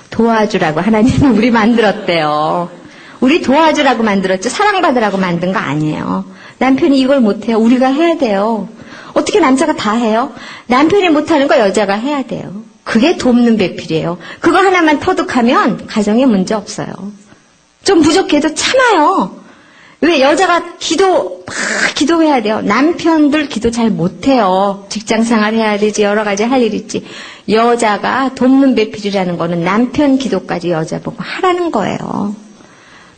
도와주라고 하나님은 우리 만들었대요. 우리 도와주라고 만들었죠. 사랑받으라고 만든 거 아니에요. 남편이 이걸 못해요. 우리가 해야 돼요. 어떻게 남자가 다 해요? 남편이 못하는 거 여자가 해야 돼요. 그게 돕는 배필이에요. 그거 하나만 터득하면 가정에 문제 없어요. 좀 부족해도 참아요. 왜 여자가 막 기도해야 돼요. 남편들 기도 잘 못해요. 직장생활 해야 되지, 여러 가지 할 일 있지. 여자가 돕는 배필이라는 거는 남편 기도까지 여자 보고 하라는 거예요.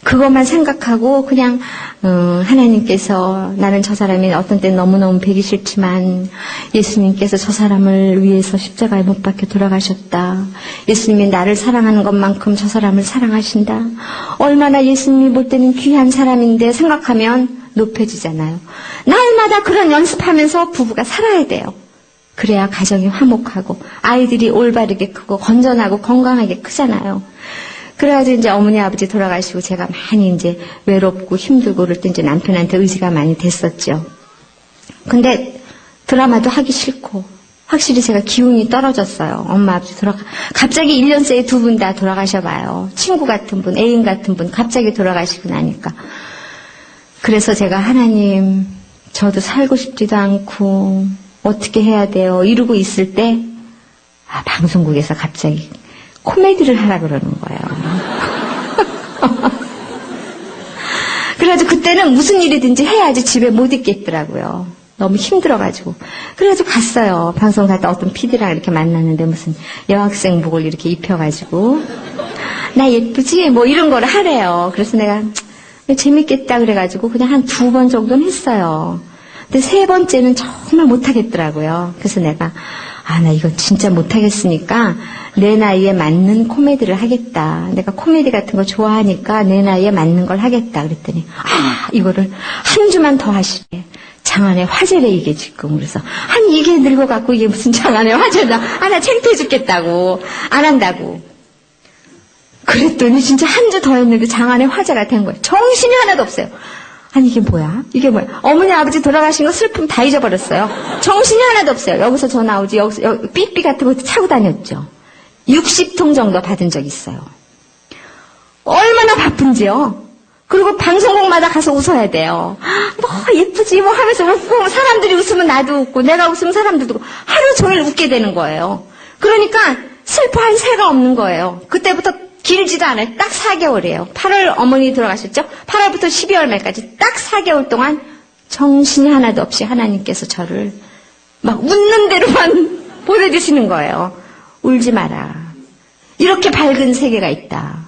그것만 생각하고 그냥 하나님께서 나는 저 사람이 어떤 때 너무너무 배기 싫지만 예수님께서 저 사람을 위해서 십자가에 못 박혀 돌아가셨다. 예수님이 나를 사랑하는 것만큼 저 사람을 사랑하신다. 얼마나 예수님이 볼 때는 귀한 사람인데 생각하면 높여지잖아요. 날마다 그런 연습하면서 부부가 살아야 돼요. 그래야 가정이 화목하고 아이들이 올바르게 크고 건전하고 건강하게 크잖아요. 그래가지고 이제 어머니 아버지 돌아가시고 제가 많이 이제 외롭고 힘들고 그럴 때 이제 남편한테 의지가 많이 됐었죠. 근데 드라마도 하기 싫고 확실히 제가 기운이 떨어졌어요. 엄마 아버지 갑자기 1년 새에 두 분 다 돌아가셔봐요. 친구 같은 분, 애인 같은 분 갑자기 돌아가시고 나니까. 그래서 제가 하나님 저도 살고 싶지도 않고 어떻게 해야 돼요? 이러고 있을 때 방송국에서 갑자기 코미디를 하라 그러는 거예요. 그래가지고 그때는 무슨 일이든지 해야지 집에 못 있겠더라고요. 너무 힘들어가지고. 그래가지고 갔어요. 방송 갔다 어떤 PD랑 이렇게 만났는데 무슨 여학생복을 이렇게 입혀가지고 나 예쁘지? 뭐 이런 거를 하래요. 그래서 내가 재밌겠다 그래가지고 그냥 한 2번 정도는 했어요. 근데 3번째는 정말 못하겠더라고요. 그래서 내가 나 이거 진짜 못하겠으니까 내 나이에 맞는 코미디를 하겠다. 내가 코미디 같은 거 좋아하니까 내 나이에 맞는 걸 하겠다. 그랬더니 이거를 한 주만 더 하시래. 장안의 화제래 이게 지금. 그래서 이게 늙어갖고 이게 무슨 장안의 화제다. 나 창피해 죽겠다고. 안 한다고. 그랬더니 진짜 한 주 더 했는데 장안의 화제가 된 거예요. 정신이 하나도 없어요. 이게 뭐야? 이게 뭐야? 어머니 아버지 돌아가신 거 슬픔 다 잊어버렸어요. 정신이 하나도 없어요. 여기서 전화 오지, 여기서 삐삐 같은 것도 차고 다녔죠. 60통 정도 받은 적 있어요. 얼마나 바쁜지요. 그리고 방송국마다 가서 웃어야 돼요. 뭐 예쁘지 뭐 하면서 웃고 사람들이 웃으면 나도 웃고 내가 웃으면 사람들도 웃고 하루 종일 웃게 되는 거예요. 그러니까 슬퍼할 새가 없는 거예요. 그때부터 길지도 않아요. 딱 4개월이에요. 8월 어머니 돌아가셨죠? 8월부터 12월 말까지 딱 4개월 동안 정신이 하나도 없이 하나님께서 저를 막 웃는 대로만 보내주시는 거예요. 울지 마라. 이렇게 밝은 세계가 있다.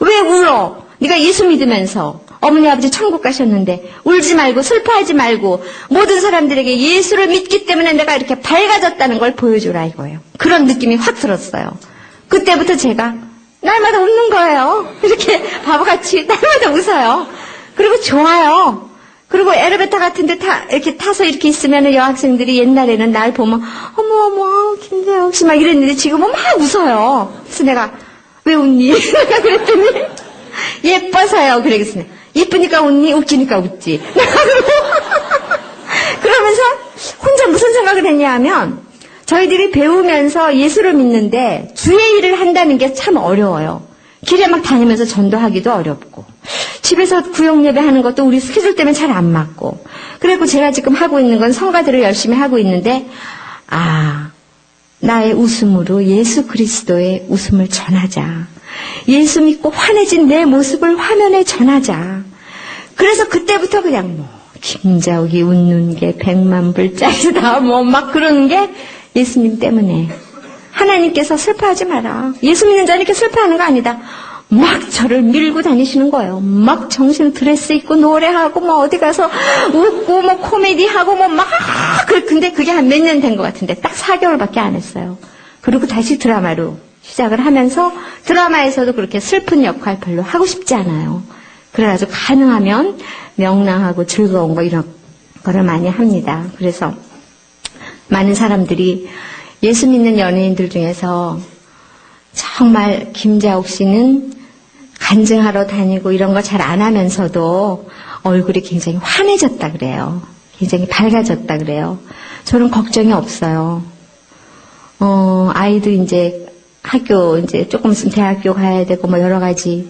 왜 울어? 네가 예수 믿으면서 어머니 아버지 천국 가셨는데 울지 말고 슬퍼하지 말고 모든 사람들에게 예수를 믿기 때문에 내가 이렇게 밝아졌다는 걸 보여주라 이거예요. 그런 느낌이 확 들었어요. 그때부터 제가 날마다 웃는 거예요. 이렇게 바보같이 날마다 웃어요. 그리고 좋아요. 그리고 에레베이터 같은 데 이렇게 타서 이렇게 있으면 여학생들이 옛날에는 날 보면 어머 김대영 씨 막 이랬는데 지금은 막 웃어요. 그래서 내가 왜 웃니? 그랬더니 예뻐서요. 그러겠어요. 예쁘니까 웃니? 웃기니까 웃지. 그러면서 혼자 무슨 생각을 했냐 하면 저희들이 배우면서 예수를 믿는데 주의 일을 한다는 게 참 어려워요. 길에 막 다니면서 전도하기도 어렵고 집에서 구역 예배 하는 것도 우리 스케줄 때문에 잘 안 맞고 그래고 제가 지금 하고 있는 건 성가들을 열심히 하고 있는데 나의 웃음으로 예수 그리스도의 웃음을 전하자. 예수 믿고 환해진 내 모습을 화면에 전하자. 그래서 그때부터 그냥 김자욱이 웃는 게 100만 불짜리다 막 그러는 게 예수님 때문에. 하나님께서 슬퍼하지 마라. 예수 믿는 자는 이렇게 슬퍼하는 거 아니다. 막 저를 밀고 다니시는 거예요. 막 정신 드레스 입고 노래하고 어디 가서 웃고 코미디하고 근데 그게 한 몇 년 된 것 같은데 딱 4개월밖에 안 했어요. 그리고 다시 드라마로 시작을 하면서 드라마에서도 그렇게 슬픈 역할 별로 하고 싶지 않아요. 그래가지고 가능하면 명랑하고 즐거운 거 이런 거를 많이 합니다. 그래서 많은 사람들이 예수 믿는 연예인들 중에서 정말 김자옥 씨는 간증하러 다니고 이런 거 잘 안 하면서도 얼굴이 굉장히 환해졌다 그래요. 굉장히 밝아졌다 그래요. 저는 걱정이 없어요. 아이도 이제 학교 이제 조금 있으면 대학교 가야 되고 여러 가지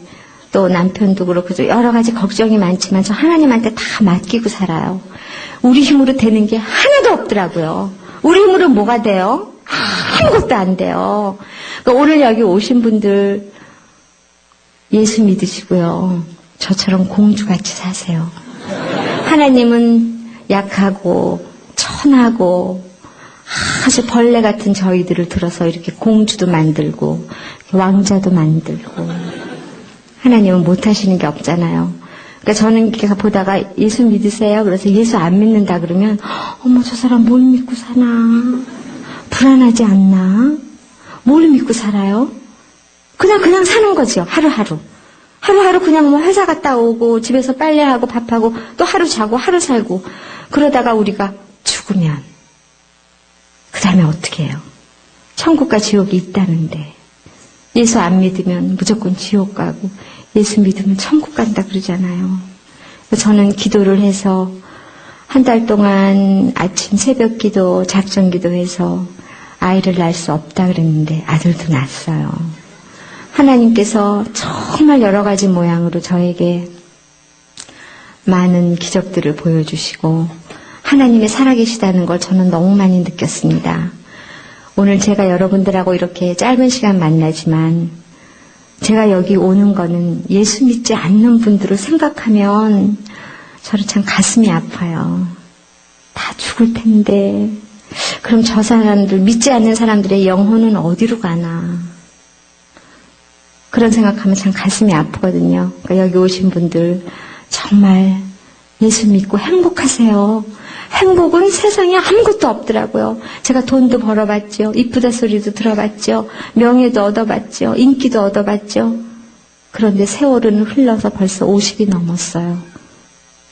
또 남편도 그렇고 여러 가지 걱정이 많지만 저 하나님한테 다 맡기고 살아요. 우리 힘으로 되는 게 하나도 없더라고요. 우리 힘으로 뭐가 돼요? 아무것도 안 돼요. 그러니까 오늘 여기 오신 분들 예수 믿으시고요. 저처럼 공주같이 사세요. 하나님은 약하고 천하고 아주 벌레 같은 저희들을 들어서 이렇게 공주도 만들고 왕자도 만들고 하나님은 못하시는 게 없잖아요. 그러니까 저는 이렇게 보다가 예수 믿으세요? 그래서 예수 안 믿는다 그러면 어머 저 사람 뭘 믿고 사나? 불안하지 않나? 뭘 믿고 살아요? 그냥 사는 거죠. 하루하루. 하루하루 그냥 뭐 회사 갔다 오고 집에서 빨래하고 밥하고 또 하루 자고 하루 살고 그러다가 우리가 죽으면 그 다음에 어떻게 해요? 천국과 지옥이 있다는데 예수 안 믿으면 무조건 지옥 가고 예수 믿으면 천국 간다 그러잖아요. 저는 기도를 해서 한 달 동안 아침 새벽 기도, 작전 기도해서 아이를 낳을 수 없다 그랬는데 아들도 낳았어요. 하나님께서 정말 여러 가지 모양으로 저에게 많은 기적들을 보여주시고 하나님이 살아계시다는 걸 저는 너무 많이 느꼈습니다. 오늘 제가 여러분들하고 이렇게 짧은 시간 만나지만 제가 여기 오는 거는 예수 믿지 않는 분들을 생각하면 저는 참 가슴이 아파요. 다 죽을 텐데 그럼 저 사람들, 믿지 않는 사람들의 영혼은 어디로 가나. 그런 생각하면 참 가슴이 아프거든요. 그러니까 여기 오신 분들 정말 예수 믿고 행복하세요. 행복은 세상에 아무것도 없더라고요. 제가 돈도 벌어봤죠. 이쁘다 소리도 들어봤죠. 명예도 얻어봤죠. 인기도 얻어봤죠. 그런데 세월은 흘러서 벌써 50이 넘었어요.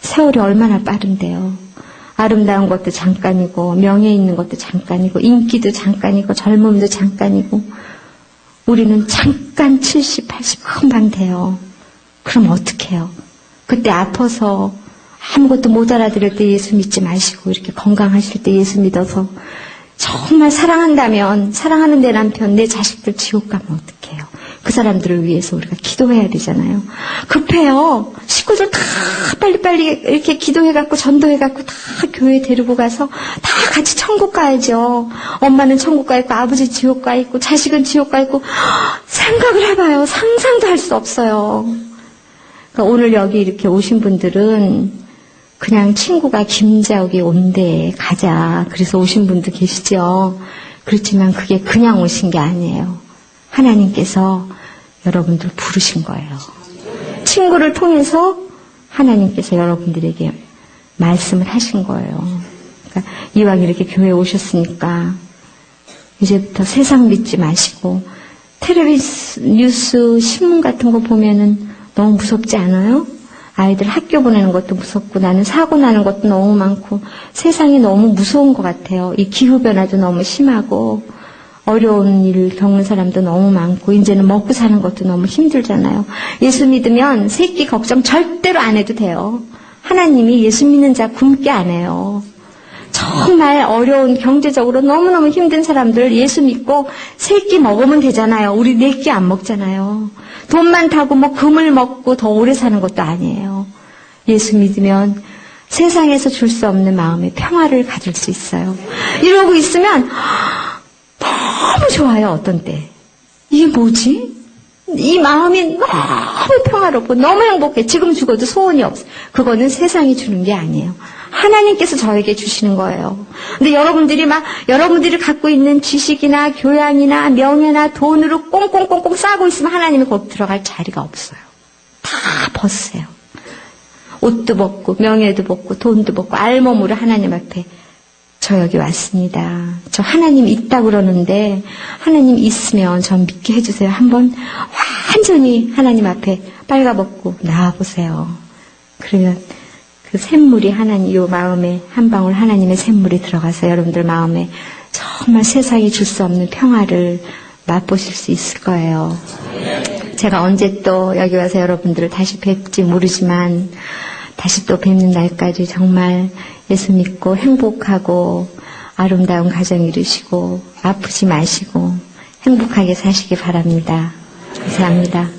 세월이 얼마나 빠른데요. 아름다운 것도 잠깐이고 명예 있는 것도 잠깐이고 인기도 잠깐이고 젊음도 잠깐이고 우리는 잠깐 70, 80 금방 돼요. 그럼 어떡해요? 그때 아파서 아무것도 못 알아들을 때 예수 믿지 마시고 이렇게 건강하실 때 예수 믿어서 정말 사랑한다면 사랑하는 내 남편, 내 자식들 지옥 가면 어떡해요? 그 사람들을 위해서 우리가 기도해야 되잖아요. 급해요. 식구들 다 빨리빨리 이렇게 기도해갖고 전도해갖고 다 교회 데리고 가서 다 같이 천국 가야죠. 엄마는 천국 가 있고 아버지 지옥 가 있고 자식은 지옥 가 있고 생각을 해봐요. 상상도 할 수 없어요. 그러니까 오늘 여기 이렇게 오신 분들은 그냥 친구가 김자욱이 온대 가자 그래서 오신 분도 계시죠. 그렇지만 그게 그냥 오신 게 아니에요. 하나님께서 여러분들 부르신 거예요. 친구를 통해서 하나님께서 여러분들에게 말씀을 하신 거예요. 그러니까 이왕 이렇게 교회에 오셨으니까 이제부터 세상 믿지 마시고 텔레비전 뉴스 신문 같은 거 보면은 너무 무섭지 않아요? 아이들 학교 보내는 것도 무섭고 나는 사고 나는 것도 너무 많고 세상이 너무 무서운 것 같아요. 이 기후변화도 너무 심하고 어려운 일 겪는 사람도 너무 많고 이제는 먹고 사는 것도 너무 힘들잖아요. 예수 믿으면 새끼 걱정 절대로 안 해도 돼요. 하나님이 예수 믿는 자 굶게 안 해요. 정말 어려운 경제적으로 너무너무 힘든 사람들 예수 믿고 새끼 먹으면 되잖아요. 우리 네 끼 안 먹잖아요. 돈 많다고 뭐 금을 먹고 더 오래 사는 것도 아니에요. 예수 믿으면 세상에서 줄 수 없는 마음의 평화를 가질 수 있어요. 이러고 있으면 너무 좋아요. 어떤 때 이게 뭐지? 이 마음이 너무 평화롭고 너무 행복해. 지금 죽어도 소원이 없어. 그거는 세상이 주는 게 아니에요. 하나님께서 저에게 주시는 거예요. 근데 여러분들이 갖고 있는 지식이나 교양이나 명예나 돈으로 꽁꽁꽁꽁 싸고 있으면 하나님이 거기 들어갈 자리가 없어요. 다 벗으세요. 옷도 벗고 명예도 벗고 돈도 벗고 알몸으로 하나님 앞에 저 여기 왔습니다. 저 하나님 있다고 그러는데 하나님 있으면 전 믿게 해주세요. 한번 완전히 하나님 앞에 빨가벗고 나와보세요. 그러면 그 샘물이 하나님 요 마음에 한 방울 하나님의 샘물이 들어가서 여러분들 마음에 정말 세상이 줄 수 없는 평화를 맛보실 수 있을 거예요. 제가 언제 또 여기 와서 여러분들을 다시 뵐지 모르지만 다시 또 뵙는 날까지 정말 예수 믿고 행복하고 아름다운 가정 이루시고 아프지 마시고 행복하게 사시기 바랍니다. 감사합니다.